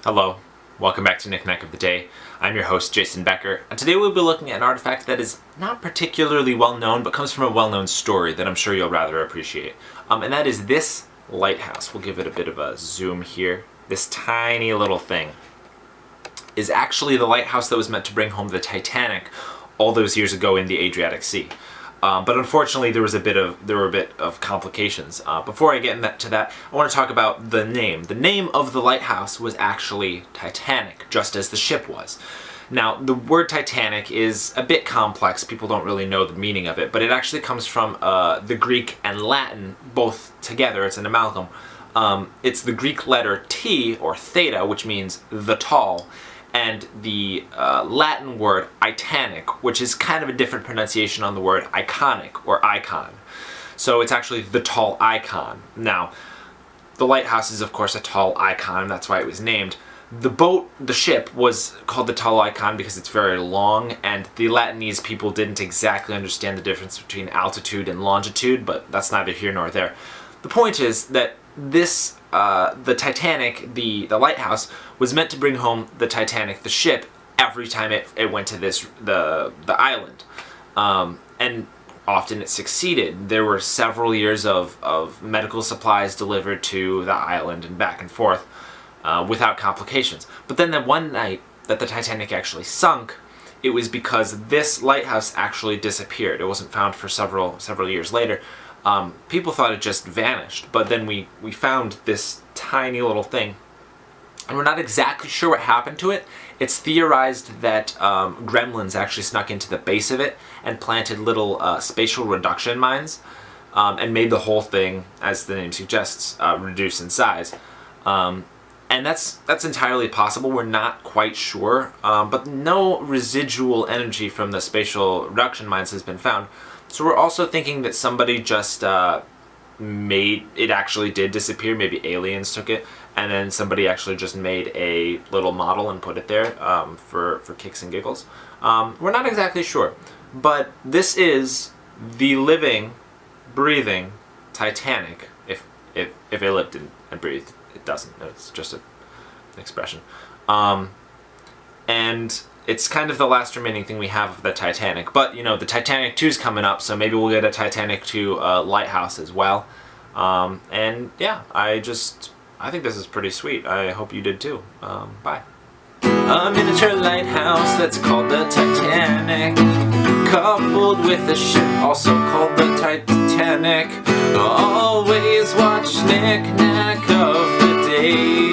Hello, welcome back to Knick-Knack of the Day. I'm your host, Jason Becker, and today we'll be looking at an artifact that is not particularly well known, but comes from a well-known story that I'm sure you'll rather appreciate. And that is this lighthouse. We'll give it a bit of a zoom here. This tiny little thing is actually the lighthouse that was meant to bring home the Titanic all those years ago in the Adriatic Sea. But unfortunately, there were a bit of complications. Before I get to that, I want to talk about the name. The name of the lighthouse was actually Titanic, just as the ship was. Now, the word Titanic is a bit complex. People don't really know the meaning of it, but it actually comes from the Greek and Latin both together. It's an amalgam. It's the Greek letter T, or theta, which means the tall, and the Latin word Titanic, which is kind of a different pronunciation on the word iconic or icon. So it's actually the tall icon. Now, the lighthouse is of course a tall icon, that's why it was named. The ship, was called the tall icon because it's very long, and the Latinese people didn't exactly understand the difference between altitude and longitude, but that's neither here nor there. The point is that the Titanic, the lighthouse, was meant to bring home the Titanic, the ship, every time it went to the island. And often it succeeded. There were several years of medical supplies delivered to the island and back and forth without complications. But then the one night that the Titanic actually sunk, it was because this lighthouse actually disappeared. It wasn't found for several years later. People thought it just vanished, but then we found this tiny little thing, and we're not exactly sure what happened to it. It's theorized that gremlins actually snuck into the base of it and planted little spatial reduction mines, and made the whole thing, as the name suggests, reduce in size. And that's entirely possible. We're not quite sure, but no residual energy from the spatial reduction mines has been found. So we're also thinking that somebody just made it actually did disappear. Maybe aliens took it, and then somebody actually just made a little model and put it there for kicks and giggles. We're not exactly sure, but this is the living, breathing Titanic. If it lived and breathed, it doesn't. It's just an expression. And it's kind of the last remaining thing we have of the Titanic. But, you know, the Titanic 2 is coming up, so maybe we'll get a Titanic 2 lighthouse as well. And yeah, I think this is pretty sweet. I hope you did too. Bye. A miniature lighthouse that's called the Titanic, coupled with a ship also called the Titanic. Always watch Knick-Knack of the Day.